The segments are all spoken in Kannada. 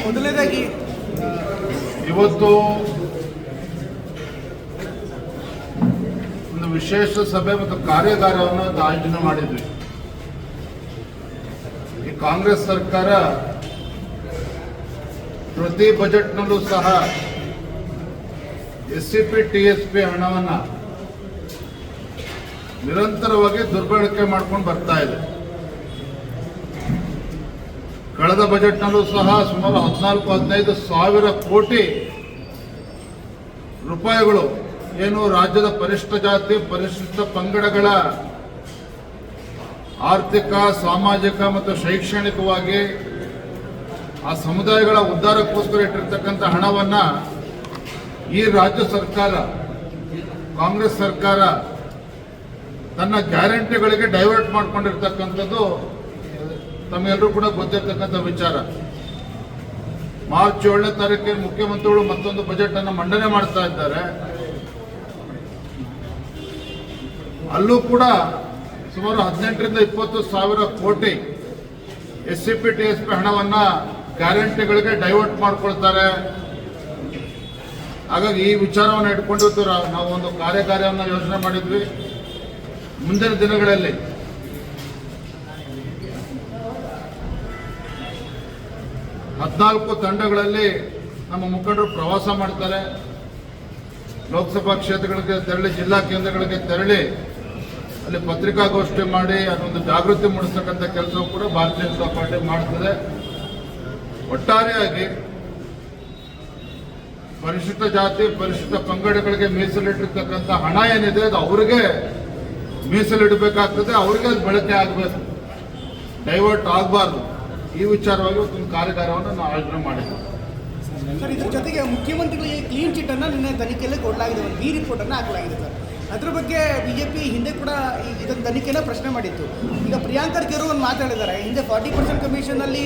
ಮೊದಲನೇದಾಗಿ ಇವತ್ತು ಒಂದು ವಿಶೇಷ ಸಭೆ ಮತ್ತು ಕಾರ್ಯಾಗಾರವನ್ನು ಆಯೋಜನೆ ಮಾಡಿದ್ವಿ. ಈ ಕಾಂಗ್ರೆಸ್ ಸರ್ಕಾರ ಪ್ರತಿ ಬಜೆಟ್ನಲ್ಲೂ ಸಹ ಎಸ್ಸಿಪಿ ಟಿಎಸ್ಪಿ ಹಣವನ್ನು ನಿರಂತರವಾಗಿ ದುರ್ಬಳಕೆ ಮಾಡ್ಕೊಂಡು ಬರ್ತಾ ಇದೆ. ಕಳೆದ ಬಜೆಟ್ನಲ್ಲೂ ಸಹ ಸುಮಾರು 14-15 ಸಾವಿರ ಕೋಟಿ ರೂಪಾಯಿಗಳು ಏನು ರಾಜ್ಯದ ಪರಿಶಿಷ್ಟ ಜಾತಿ ಪರಿಶಿಷ್ಟ ಪಂಗಡಗಳ ಆರ್ಥಿಕ ಸಾಮಾಜಿಕ ಮತ್ತು ಶೈಕ್ಷಣಿಕವಾಗಿ ಆ ಸಮುದಾಯಗಳ ಉದ್ಧಾರಕ್ಕೋಸ್ಕರ ಇಟ್ಟಿರ್ತಕ್ಕಂಥ ಹಣವನ್ನು ಈ ರಾಜ್ಯ ಸರ್ಕಾರ ಕಾಂಗ್ರೆಸ್ ಸರ್ಕಾರ ತನ್ನ ಗ್ಯಾರಂಟಿಗಳಿಗೆ ಡೈವರ್ಟ್ ಮಾಡ್ಕೊಂಡಿರ್ತಕ್ಕಂಥದ್ದು ತಮ್ಮೆಲ್ಲರೂ ಕೂಡ ಗೊತ್ತಿರ್ತಕ್ಕಂಥ ವಿಚಾರ. ಮಾರ್ಚ್ 7ನೇ ತಾರೀಕಿಗೆ ಮುಖ್ಯಮಂತ್ರಿಗಳು ಮತ್ತೊಂದು ಬಜೆಟ್ ಅನ್ನು ಮಂಡನೆ ಮಾಡ್ತಾ ಇದ್ದಾರೆ. ಅಲ್ಲೂ ಕೂಡ ಸುಮಾರು 18-20 ಸಾವಿರ ಕೋಟಿ ಎಸ್ಸಿಪಿ ಟಿಎಸ್ಪಿ ಹಣವನ್ನ ಗ್ಯಾರಂಟಿಗಳಿಗೆ ಡೈವರ್ಟ್ ಮಾಡ್ಕೊಳ್ತಾರೆ. ಹಾಗಾಗಿ ಈ ವಿಚಾರವನ್ನು ಇಟ್ಕೊಂಡಿದ್ದು ನಾವು ಒಂದು ಕಾರ್ಯಾಗಾರವನ್ನು ಯೋಜನೆ ಮಾಡಿದ್ವಿ. ಮುಂದಿನ ದಿನಗಳಲ್ಲಿ 14 ತಂಡಗಳಲ್ಲಿ ನಮ್ಮ ಮುಖಂಡರು ಪ್ರವಾಸ ಮಾಡ್ತಾರೆ. ಲೋಕಸಭಾ ಕ್ಷೇತ್ರಗಳಿಗೆ ತೆರಳಿ, ಜಿಲ್ಲಾ ಕೇಂದ್ರಗಳಿಗೆ ತೆರಳಿ ಅಲ್ಲಿ ಪತ್ರಿಕಾಗೋಷ್ಠಿ ಮಾಡಿ ಅದೊಂದು ಜಾಗೃತಿ ಮೂಡಿಸ್ತಕ್ಕಂಥ ಕೆಲಸವೂ ಕೂಡ ಭಾರತೀಯ ಜನತಾ ಪಾರ್ಟಿ ಮಾಡ್ತದೆ. ಒಟ್ಟಾರೆಯಾಗಿ ಪರಿಶಿಷ್ಟ ಜಾತಿ ಪರಿಶಿಷ್ಟ ಪಂಗಡಗಳಿಗೆ ಮೀಸಲಿಟ್ಟಿರ್ತಕ್ಕಂಥ ಹಣ ಏನಿದೆ ಅದು ಅವರಿಗೆ ಮೀಸಲಿಡಬೇಕಾಗ್ತದೆ, ಅವರಿಗೆ ಅದು ಬಳಕೆ ಆಗಬೇಕು, ಡೈವರ್ಟ್ ಆಗಬಾರ್ದು. ಈ ವಿಚಾರವಾಗಿ ಒಂದು ಕಾರ್ಯಾಗಾರವನ್ನು ನಾವು ಆಯೋಜನೆ ಮಾಡಿದ್ವಿ. ಸರ್, ಇದ್ರ ಜೊತೆಗೆ ಮುಖ್ಯಮಂತ್ರಿಗಳಿಗೆ ಕ್ಲೀನ್ ಚಿಟ್ ಅನ್ನು ನಿನ್ನೆ ತನಿಖೆಯಲ್ಲಿ ಕೊಡಲಾಗಿದೆ, ಒಂದು ಬಿ ರಿಪೋರ್ಟ್ ಅನ್ನು ಹಾಕಲಾಗಿದೆ. ಸರ್, ಅದ್ರ ಬಗ್ಗೆ ಬಿಜೆಪಿ ಹಿಂದೆ ಕೂಡ ಇದನ್ನು ತನಿಖೆನ ಪ್ರಶ್ನೆ ಮಾಡಿತ್ತು. ಈಗ ಪ್ರಿಯಾಂಕ್ ಖರ್ಗೆ ಅವರು ಒಂದು ಮಾತಾಡಿದ್ದಾರೆ, ಹಿಂದೆ 40% ಕಮಿಷನಲ್ಲಿ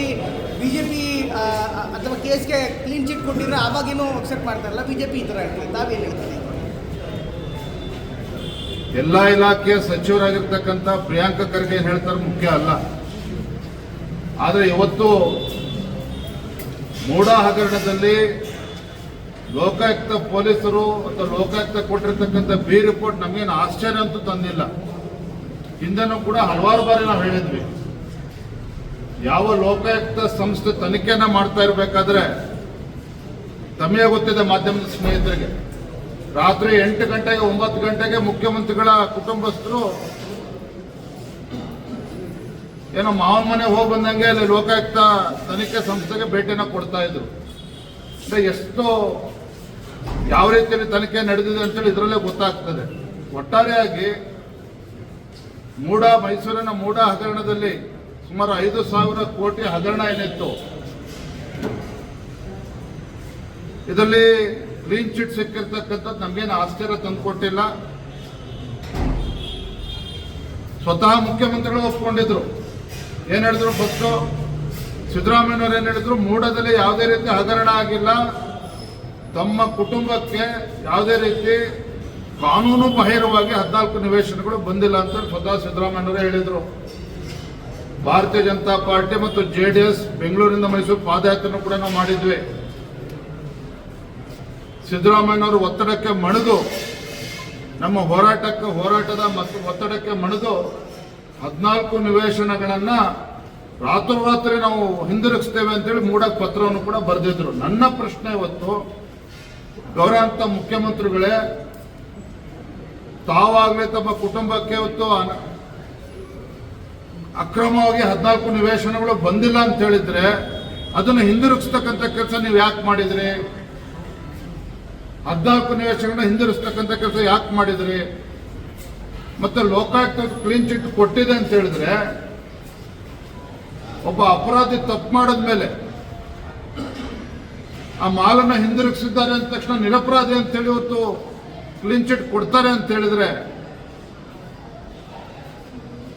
ಬಿಜೆಪಿ ಅಥವಾ ಕೇಸ್ಗೆ ಕ್ಲೀನ್ ಚಿಟ್ ಕೊಟ್ಟಿದ್ರೆ ಆವಾಗೇನೂ ಅಕ್ಸೆಪ್ಟ್ ಮಾಡ್ತಾರಲ್ಲ ಬಿಜೆಪಿ ಈ ಥರ ಹೇಳ್ತಾರೆ. ತಾವೇನು ಹೇಳ್ತಾರೆ? ಎಲ್ಲ ಇಲಾಖೆಯ ಸಚಿವರಾಗಿರ್ತಕ್ಕಂಥ ಪ್ರಿಯಾಂಕ್ ಖರ್ಗೆ ಏನು ಹೇಳ್ತಾರೆ ಮುಖ್ಯ ಅಲ್ಲ. ಆದರೆ ಇವತ್ತು ಮೂಡಾ ಹಗರಣದಲ್ಲಿ ಲೋಕಾಯುಕ್ತ ಪೊಲೀಸರು ಅಥವಾ ಲೋಕಾಯುಕ್ತ ಕೊಟ್ಟಿರ್ತಕ್ಕಂಥ ಬಿ ರಿಪೋರ್ಟ್ ನಮಗೇನು ಆಶ್ಚರ್ಯ ಅಂತೂ ತಂದಿಲ್ಲ. ಹಿಂದೆನೂ ಕೂಡ ಹಲವಾರು ಬಾರಿ ನಾವು ಹೇಳಿದ್ವಿ, ಯಾವ ಲೋಕಾಯುಕ್ತ ಸಂಸ್ಥೆ ತನಿಖೆನ ಮಾಡ್ತಾ ಇರಬೇಕಾದ್ರೆ ತಮಗೆ ಗೊತ್ತಿದೆ, ಮಾಧ್ಯಮದ ಸ್ನೇಹಿತರಿಗೆ, ರಾತ್ರಿ 8 ಗಂಟೆಗೆ 9 ಗಂಟೆಗೆ ಮುಖ್ಯಮಂತ್ರಿಗಳ ಕುಟುಂಬಸ್ಥರು ಏನೋ ಮಾವನ ಮನೆ ಹೋಗಿ ಬಂದಂಗೆ ಅಲ್ಲಿ ಲೋಕಾಯುಕ್ತ ತನಿಖೆ ಸಂಸ್ಥೆಗೆ ಭೇಟಿನ ಕೊಡ್ತಾ ಇದ್ರು. ಎಷ್ಟು ಯಾವ ರೀತಿಯಲ್ಲಿ ತನಿಖೆ ನಡೆದಿದೆ ಅಂತೇಳಿ ಇದರಲ್ಲೇ ಗೊತ್ತಾಗ್ತದೆ. ಒಟ್ಟಾರೆಯಾಗಿ ಮೈಸೂರಿನ ಮೂಡಾ ಹಗರಣದಲ್ಲಿ ಸುಮಾರು 5,000 ಕೋಟಿ ಹಗರಣ ಏನಿತ್ತು, ಇದರಲ್ಲಿ ಕ್ಲೀನ್ ಚಿಟ್ ಸಿಕ್ಕಿರ್ತಕ್ಕಂಥದ್ದು ನಮಗೇನು ಆಶ್ಚರ್ಯ ತಂದುಕೊಟ್ಟಿಲ್ಲ. ಸ್ವತಃ ಮುಖ್ಯಮಂತ್ರಿಗಳು ಒಪ್ಕೊಂಡಿದ್ರು. ಏನ್ ಹೇಳಿದ್ರು? ಫಸ್ಟ್ ಸಿದ್ದರಾಮಯ್ಯನವರು ಏನ್ ಹೇಳಿದ್ರು? ಮೂಡಾದಲ್ಲಿ ಯಾವುದೇ ರೀತಿ ಹಗರಣ ಆಗಿಲ್ಲ, ತಮ್ಮ ಕುಟುಂಬಕ್ಕೆ ಯಾವುದೇ ರೀತಿ ಕಾನೂನು ಬಾಹಿರವಾಗಿ 14 ನಿವೇಶನಗಳು ಬಂದಿಲ್ಲ ಅಂತ ಸ್ವತಃ ಸಿದ್ದರಾಮಯ್ಯನವರೇ ಹೇಳಿದ್ರು. ಭಾರತೀಯ ಜನತಾ ಪಾರ್ಟಿ ಮತ್ತು JDS ಬೆಂಗಳೂರಿನಿಂದ ಮೈಸೂರು ಪಾದಯಾತ್ರೆಯನ್ನು ಕೂಡ ನಾವು ಮಾಡಿದ್ವಿ. ಸಿದ್ದರಾಮಯ್ಯನವರು ಒತ್ತಡಕ್ಕೆ ಮಣಿದು, ನಮ್ಮ ಹೋರಾಟದ ಮತ್ತು ಒತ್ತಡಕ್ಕೆ ಮಣಿದು 14 ನಿವೇಶನಗಳನ್ನ ರಾತ್ರೋರಾತ್ರಿ ನಾವು ಹಿಂದಿರುಗಿಸ್ತೇವೆ ಅಂತೇಳಿ ಮೂಡಕ್ಕೆ ಪತ್ರವನ್ನು ಕೂಡ ಬರೆದಿದ್ರು. ನನ್ನ ಪ್ರಶ್ನೆ ಇವತ್ತು, ಗೌರವಾನ್ವಿತ ಮುಖ್ಯಮಂತ್ರಿಗಳೇ, ತಾವಾಗಲೇ ತಮ್ಮ ಕುಟುಂಬಕ್ಕೆ ಇವತ್ತು ಅಕ್ರಮವಾಗಿ 14 ನಿವೇಶನಗಳು ಬಂದಿಲ್ಲ ಅಂತ ಹೇಳಿದ್ರೆ ಅದನ್ನು ಹಿಂದಿರುಗಿಸ್ತಕ್ಕಂಥ ಕೆಲಸ ನೀವು ಯಾಕೆ ಮಾಡಿದ್ರಿ? 14 ನಿವೇಶನಗಳನ್ನ ಹಿಂದಿರುಗಿಸ್ತಕ್ಕಂಥ ಕೆಲಸ ಯಾಕೆ ಮಾಡಿದ್ರಿ? ಮತ್ತೆ ಲೋಕಾಯುಕ್ತ ಕ್ಲೀನ್ ಚಿಟ್ ಕೊಟ್ಟಿದೆ ಅಂತ ಹೇಳಿದ್ರೆ, ಒಬ್ಬ ಅಪರಾಧಿ ತಪ್ಪು ಮಾಡಿದ್ಮೇಲೆ ಆ ಮಾಲನ್ನ ಹಿಂದಿರುಗಿಸಿದ್ದಾರೆ ಅಂದ ತಕ್ಷಣ ನಿರಪರಾಧಿ ಅಂತ ಹೇಳಿ ಇವತ್ತು ಕ್ಲೀನ್ ಚಿಟ್ ಕೊಡ್ತಾರೆ ಅಂತ ಹೇಳಿದ್ರೆ,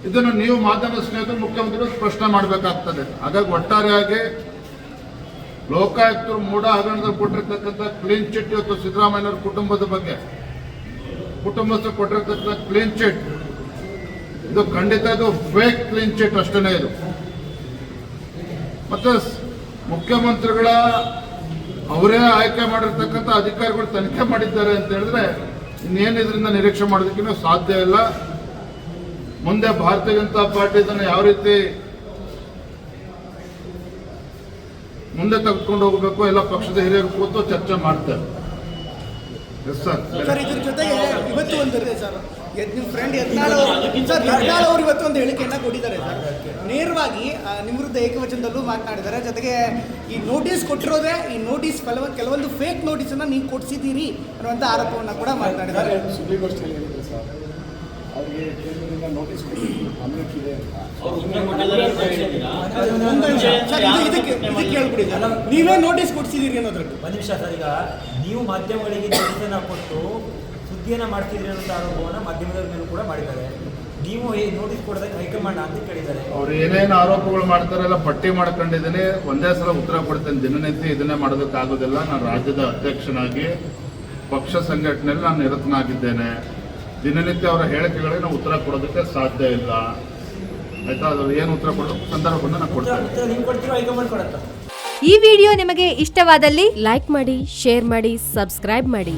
ಇದನ್ನು ನೀವು ಮಾಧ್ಯಮ ಸ್ನೇಹಿತರು ಮುಖ್ಯಮಂತ್ರಿಗಳು ಪ್ರಶ್ನೆ ಮಾಡಬೇಕಾಗ್ತದೆ. ಹಾಗಾಗಿ ಒಟ್ಟಾರೆಯಾಗಿ ಲೋಕಾಯುಕ್ತರು ಮೂಡಾ ಹಗರಣದಲ್ಲಿ ಕೊಟ್ಟಿರ್ತಕ್ಕಂಥ ಕ್ಲೀನ್ ಚಿಟ್ ಇವತ್ತು ಸಿದ್ದರಾಮಯ್ಯನವರ ಕುಟುಂಬದ ಬಗ್ಗೆ ಕುಟುಂಬಸ್ಥರು ಕೊಟ್ಟಿರ್ತಕ್ಕಂಥ ಕ್ಲೀನ್ ಚಿಟ್ ಇದು ಖಂಡಿತ ಇದು ಫೇಕ್ ಕ್ಲೀನ್ ಚಿಟ್ ಅಷ್ಟೇ. ಇದು ಮತ್ತೆ ಮುಖ್ಯಮಂತ್ರಿಗಳ ಅವರೇ ಆಯ್ಕೆ ಮಾಡಿರ್ತಕ್ಕಂಥ ಅಧಿಕಾರಿಗಳು ತನಿಖೆ ಮಾಡಿದ್ದಾರೆ ಅಂತ ಹೇಳಿದ್ರೆ ಇನ್ನೇನು ಇದರಿಂದ ನಿರೀಕ್ಷೆ ಮಾಡೋದಕ್ಕೂ ಸಾಧ್ಯ ಇಲ್ಲ. ಮುಂದೆ ಭಾರತೀಯ ಜನತಾ ಪಾರ್ಟಿ ಇದನ್ನು ಯಾವ ರೀತಿ ಮುಂದೆ ತೆಗೆದುಕೊಂಡು ಹೋಗಬೇಕು ಎಲ್ಲ ಪಕ್ಷದ ಹಿರಿಯರು ಕೂತು ಚರ್ಚೆ ಮಾಡ್ತಾರೆ. Yes sir. ಸರ್ ಇದ್ರ ಜೊತೆಗೆ ಇವತ್ತು ಒಂದು ಇದೆ ಸರ್, ನಿಮ್ಮ ಫ್ರೆಂಡ್ ಯತ್ನಾಳ್ ಅವರು ಇವತ್ತು ಒಂದು ಹೇಳಿಕೆಯನ್ನು ಕೊಟ್ಟಿದ್ದಾರೆ ಸರ್. ನೇರವಾಗಿ ನಿಮ್ಮ ವಿರುದ್ಧ ಏಕವಚನದಲ್ಲೂ ಮಾತನಾಡಿದ್ದಾರೆ. ಜೊತೆಗೆ ಈ ನೋಟಿಸ್ ಕೊಟ್ಟಿರೋದೇ ಈ ನೋಟಿಸ್ ಕೆಲವೊಂದು ಫೇಕ್ ನೋಟಿಸನ್ನು ನೀವು ಕೊಡಿಸಿದ್ದೀರಿ ಅನ್ನುವಂಥ ಆರೋಪವನ್ನು ಕೂಡ ಮಾತನಾಡಿದ್ದಾರೆ. ಸುದ್ದಿಗೋಷ್ಠಿಯಲ್ಲಿ ಹೇಳಿದ್ರು ಸರ್, ಅವರಿಗೆ ಕೇಂದ್ರದಿಂದ ನೋಟಿಸ್ ಕೊಟ್ಟಿದೆ ಇದಕ್ಕೆ ಹೇಳ್ಬಿಡಿ ಸರ್, ನೀವೇ ನೋಟಿಸ್ ಕೊಡಿಸಿದ್ದೀರಿ ಅನ್ನೋದ್ರಲ್ಲಿ. ಒಂದು ನಿಮಿಷ ಸರ್, ಈಗ ನೀವು ಮಾಧ್ಯಮಗಳಿಗೆ ನೋಟಿಸನ್ನು ಕೊಟ್ಟು ಸುದ್ದಿಯನ್ನು ಮಾಡ್ತಿದ್ರಿ ಅನ್ನೋ ಆರೋಪವನ್ನು ಮಾಧ್ಯಮದವ್ರ ಮೇಲೂ ಕೂಡ ಮಾಡಿದ್ದಾರೆ. ನೀವು ನೋಟಿಸ್ ಕೊಡೋದಕ್ಕೆ ಹೈಕಮಾಂಡ್ ಅಂತ ಕೇಳಿದ್ದಾರೆ. ಅವ್ರು ಏನೇನು ಆರೋಪಗಳು ಮಾಡ್ತಾರೆಲ್ಲ ಪಟ್ಟಿ ಮಾಡ್ಕೊಂಡಿದ್ದೀನಿ, ಒಂದೇ ಸಲ ಉತ್ತರ ಕೊಡ್ತೇನೆ. ದಿನನಿತ್ಯ ಇದನ್ನೇ ಮಾಡೋದಕ್ಕಾಗೋದಿಲ್ಲ. ನಾನು ರಾಜ್ಯದ ಅಧ್ಯಕ್ಷನಾಗಿ ಪಕ್ಷ ಸಂಘಟನೆಯಲ್ಲಿ ನಾನು ನಿರತನಾಗಿದ್ದೇನೆ. ದಿನನಿತ್ಯ ಅವರ ಹೇಳಿಕೆಗಳಿಗೆ ನಾವು ಉತ್ತರ ಕೊಡೋದಕ್ಕೆ ಸಾಧ್ಯ ಇಲ್ಲ. ಆಯ್ತಾ? ಅದು ಏನು ಉತ್ತರ ಕೊಡೋ ಸಂದರ್ಭವನ್ನು ನಾನು ಕೊಡ್ತೇನೆ. ನೀವು ಕೊಡ್ತೀರೋ ಹೈಕಮಾಂಡ್ ಕೊಡತ್ತಾ? ಈ ವಿಡಿಯೋ ನಿಮಗೆ ಇಷ್ಟವಾದಲ್ಲಿ ಲೈಕ್ ಮಾಡಿ, ಶೇರ್ ಮಾಡಿ, ಸಬ್ಸ್ಕ್ರೈಬ್ ಮಾಡಿ.